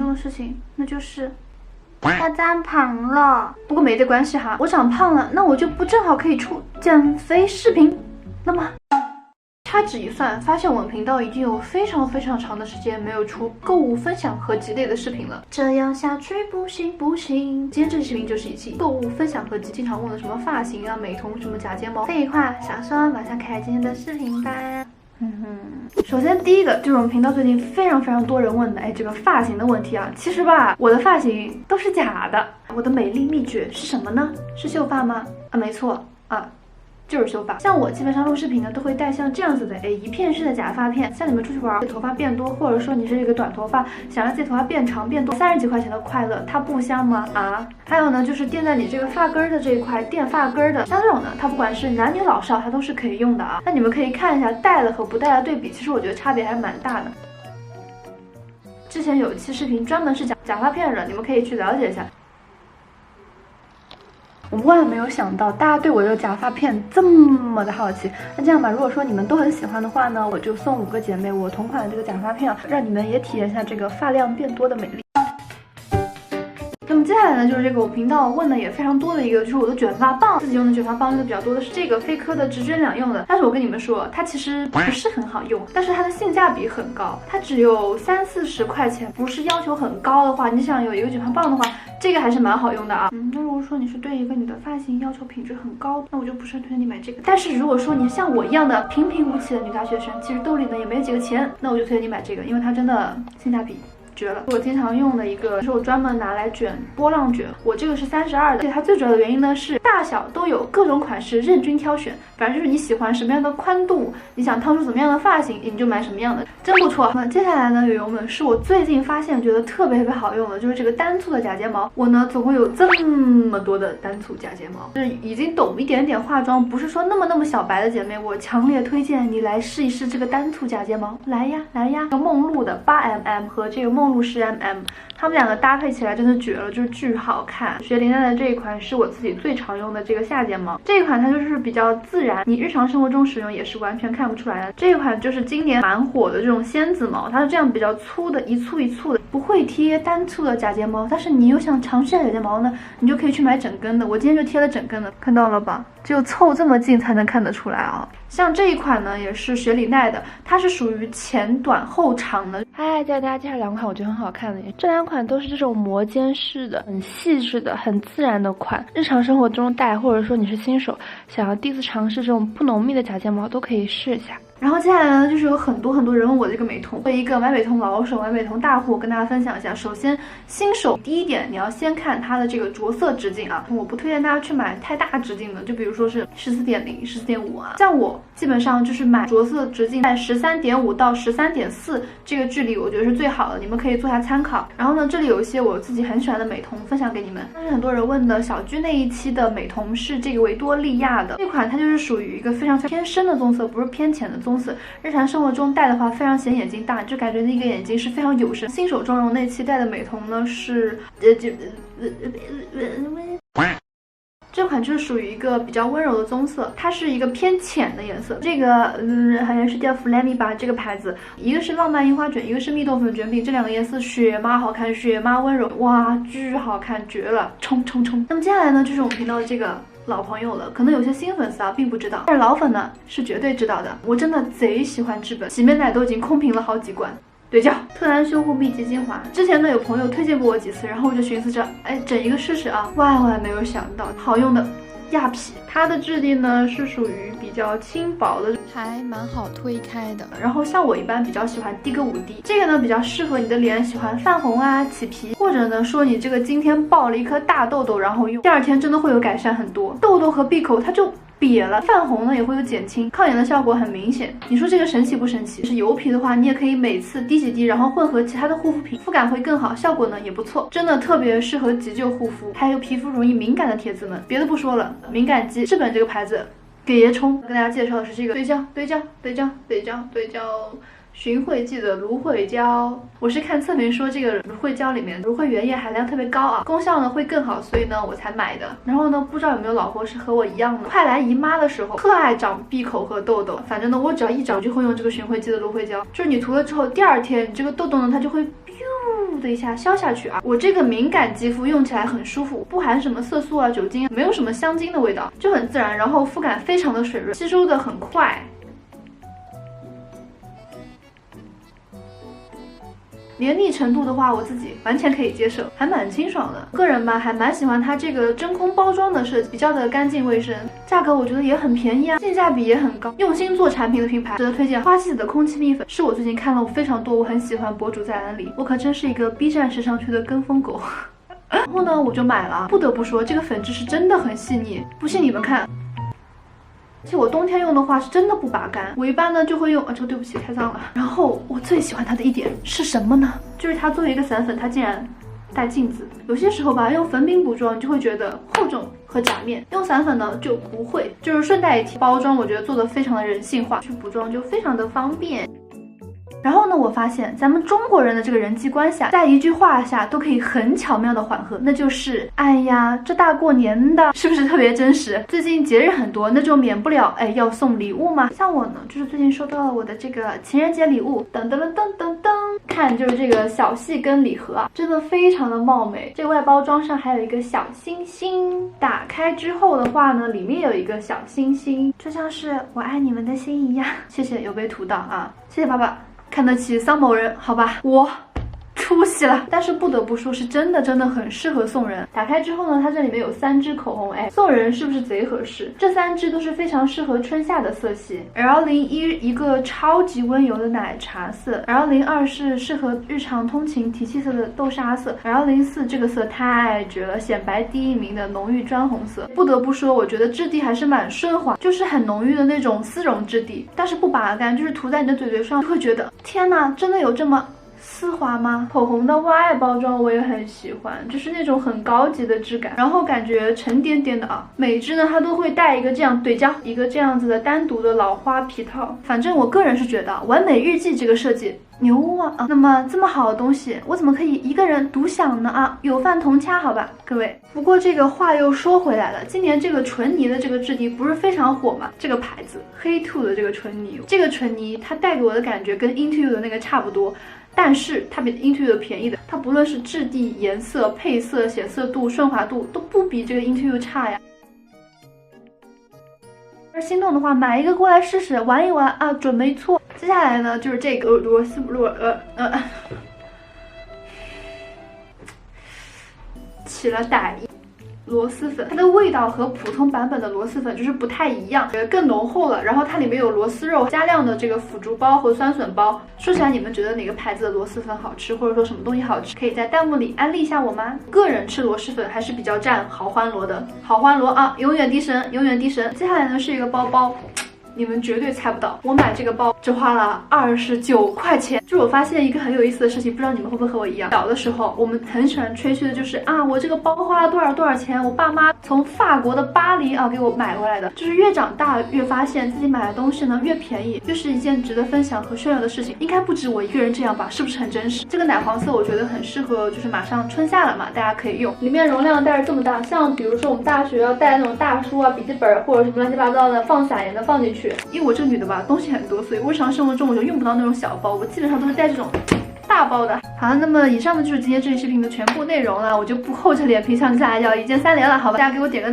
重的事情，那就是我长胖了。不过没得关系哈，我长胖了，那我就不正好可以出减肥视频了吗？掐指一算，发现我们频道已经有非常长的时间没有出购物分享合集类的视频了。这样下去不行不行。今天这期视频就是一期购物分享合集，经常问的什么发型啊、美瞳、什么假睫毛，废话少说，马上开今天的视频吧。首先第一个就是我们频道最近非常多人问的，这个发型的问题啊。其实吧，我的发型都是假的。我的美丽秘诀是什么呢？是秀发吗？没错啊。就是秀发，像我基本上录视频呢，都会带像这样子的，一片式的假发片。像你们出去玩，头发变多，或者说你是一个短头发，想让自己头发变长变多，30几块钱的快乐，它不香吗？还有呢，就是垫在你这个发根的这一块，垫发根的，像这种呢，它不管是男女老少，它都是可以用的啊。那你们可以看一下戴了和不戴的对比，其实我觉得差别还蛮大的。之前有一期视频专门是讲假发片的，你们可以去了解一下。我万万没有想到大家对我这个假发片这么的好奇。那这样吧，如果说你们都很喜欢的话呢，我就送5个姐妹我同款的这个假发片，让你们也体验一下这个发量变多的美丽。那么接下来呢，就是这个我频道问的也非常多的一个，就是我的卷发棒。自己用的卷发棒用的比较多的是这个飞科的直针两用的，但是我跟你们说，它其实不是很好用，但是它的性价比很高，它只有30-40块钱，不是要求很高的话，你想有一个卷发棒的话，这个还是蛮好用的啊。那如果说你是对一个你的发型要求品质很高，那我就不是很推荐你买这个。但是如果说你像我一样的平无奇的女大学生，其实兜里呢也没几个钱，那我就推荐你买这个，因为它真的性价比绝了。我经常用的一个，就是我专门拿来卷波浪卷，我这个是32的。它最主要的原因呢是大小都有，各种款式任君挑选，反正就是你喜欢什么样的宽度，你想烫出怎么样的发型，你就买什么样的，真不错。那接下来呢，友友们，是我最近发现觉得特别好用的，就是这个单簇的假睫毛。我呢总共有这么多的单簇假睫毛，就是已经懂一点点化妆，不是说那么小白的姐妹，我强烈推荐你来试一试这个单簇假睫毛。来呀，这个梦露的8mm和这个梦露10mm，它们两个搭配起来真的绝了，就是巨好看。雪玲奈的这一款是我自己最常用的这个下睫毛，这一款它就是比较自然，你日常生活中使用也是完全看不出来的。这一款就是今年蛮火的这种仙子毛，它是这样比较粗的，一簇的，不会贴单簇的假睫毛，但是你又想尝试一下假睫毛呢，你就可以去买整根的。我今天就贴了整根的，看到了吧？只有凑这么近才能看得出来啊。像这一款呢，也是雪里奈的，它是属于前短后长的。再给大家介绍2款我觉得很好看的，这2款都是这种磨尖式的，很细致的，很自然的款。日常生活中戴，或者说你是新手，想要第一次尝试这种不浓密的假睫毛，都可以试一下。然后接下来呢，就是有很多人问我这个美瞳，作为一个买美瞳老手、买美瞳大户，跟大家分享一下。首先，新手第一点，你要先看它的这个着色直径啊，我不推荐大家去买太大直径的，就比如说是14.0、14.5啊。像我基本上就是买着色直径在13.5到13.4这个距离，我觉得是最好的，你们可以做下参考。然后呢，这里有一些我自己很喜欢的美瞳分享给你们。但是很多人问的小居那一期的美瞳是这个维多利亚的，这款它就是属于一个非常偏深的棕色，不是偏浅的棕色。日常生活中戴的话非常显眼睛大，就感觉那个眼睛是非常有神。新手妆容那期戴的美瞳呢是这款就是属于一个比较温柔的棕色，它是一个偏浅的颜色。这个好像是叫 Flammy 吧，这个牌子，一个是浪漫樱花卷，一个是蜜豆粉卷饼，这2个颜色雪妈好看，雪妈温柔，哇，巨好看，绝了，冲！那么接下来呢，就是我们频道的这个老朋友了，可能有些新粉丝啊并不知道，但是老粉呢是绝对知道的。我真的贼喜欢至本洗面奶，都已经空瓶了好几罐。对焦特兰修护密集精华，之前呢有朋友推荐过我几次，然后我就寻思着，整一个试试啊。万万没有想到，好用的亚皮，它的质地呢是属于比较轻薄的，还蛮好推开的。然后像我一般比较喜欢滴个5滴，这个呢比较适合你的脸喜欢泛红啊、起皮，或者呢说你这个今天爆了一颗大痘痘，然后用第2天真的会有改善很多。痘痘和闭口它就瘪了，泛红呢也会有减轻，抗炎的效果很明显。你说这个神奇不神奇？是油皮的话，你也可以每次滴几滴，然后混合其他的护肤品，肤感会更好，效果呢也不错，真的特别适合急救护肤，还有皮肤容易敏感的铁子们。别的不说了，敏感肌至本这个牌子给爷冲。跟大家介绍的是这个对焦寻惠剂的芦荟胶，我是看测评说这个芦荟胶里面芦荟原液含量特别高啊，功效呢会更好，所以呢我才买的。然后呢，不知道有没有老婆是和我一样的，快来姨妈的时候特爱长闭口和痘痘，反正呢我只要一长就会用这个寻惠剂的芦荟胶，就是你涂了之后，第2天你这个痘痘呢它就会服的一下消下去啊。我这个敏感肌肤用起来很舒服，不含什么色素啊、酒精，没有什么香精的味道，就很自然，然后肤感非常的水润，吸收的很快。黏腻程度的话，我自己完全可以接受，还蛮清爽的。个人吧，还蛮喜欢它这个真空包装的设计，比较的干净卫生，价格我觉得也很便宜啊，性价比也很高，用心做产品的品牌，值得推荐。花西子的空气蜜粉是我最近看了非常多我很喜欢博主在安利，我可真是一个 B 站时尚区的跟风狗。然后呢，我就买了，不得不说这个粉质是真的很细腻，不信你们看。而且我冬天用的话是真的不拔干，我一般呢就会用这个对不起太脏了。然后我最喜欢它的一点是什么呢？就是它作为一个散粉，它竟然带镜子。有些时候吧，用粉饼补妆你就会觉得厚重和假面，用散粉呢就不会。就是顺带一提，包装我觉得做的非常的人性化，去补妆就非常的方便。然后呢，我发现咱们中国人的这个人际关系啊，在一句话下都可以很巧妙的缓和，那就是哎呀，这大过年的，是不是特别真实？最近节日很多，那就免不了要送礼物嘛。像我呢，就是最近收到了我的这个情人节礼物，噔噔噔噔噔噔，看就是这个小细跟礼盒啊，真的非常的貌美。这个外包装上还有一个小星星，打开之后的话呢，里面有一个小星星，就像是我爱你们的心一样。谢谢，有被涂到啊，谢谢爸爸。看得起桑某人，好吧，我出息了。但是不得不说，是真的很适合送人。打开之后呢，它这里面有3支口红，送人是不是贼合适？这3支都是非常适合春夏的色系。L01一个超级温柔的奶茶色，L02是适合日常通勤提气色的豆沙色，L04这个色太绝了，显白第1名的浓郁砖红色。不得不说，我觉得质地还是蛮顺滑，就是很浓郁的那种丝绒质地，但是不拔干，就是涂在你的嘴上就会觉得天哪，真的有这么丝滑吗？口红的外包装我也很喜欢，就是那种很高级的质感，然后感觉沉甸甸的啊。每支呢它都会带一个这样对焦，一个这样子的单独的老花皮套。反正我个人是觉得完美日记这个设计牛啊！那么这么好的东西，我怎么可以一个人独享呢啊？有饭同掐，好吧，各位。不过这个话又说回来了，今年这个纯泥的这个质地不是非常火嘛？这个牌子黑兔的这个纯泥，这个纯泥它带给我的感觉跟 Into You 的那个差不多。但是它比 Into You 便宜的，它不论是质地、颜色、配色、显色度、顺滑度都不比这个 Into You 差呀。而心动的话，买一个过来试试，玩一玩啊，准没错。接下来呢，就是这个起了歹意。螺蛳粉，它的味道和普通版本的螺蛳粉就是不太一样，更浓厚了。然后它里面有螺丝肉、加量的这个腐竹包和酸笋包。说起来，你们觉得哪个牌子的螺蛳粉好吃，或者说什么东西好吃，可以在弹幕里安利一下我吗？个人吃螺蛳粉还是比较蘸好欢螺的，好欢螺啊，永远滴神，永远滴神。接下来呢是一个包包。你们绝对猜不到，我买这个包只花了29块钱。就是我发现一个很有意思的事情，不知道你们会不会和我一样？小的时候，我们很喜欢吹嘘的就是啊，我这个包花了多少钱，我爸妈从法国的巴黎啊给我买回来的。就是越长大越发现自己买的东西呢越便宜，越是一件值得分享和炫耀的事情。应该不止我一个人这样吧？是不是很真实？这个奶黄色我觉得很适合，就是马上春夏了嘛，大家可以用。里面容量带着这么大，像比如说我们大学要带那种大书啊、笔记本或者什么乱七八糟的，放散也能放进去。因为我这个女的吧，东西很多，所以日常生活中我就用不到那种小包，我基本上都是带这种大包的。好，那么以上呢就是今天这期视频的全部内容了，我就不厚着脸皮向你下来要一键3连了，好吧？大家给我点个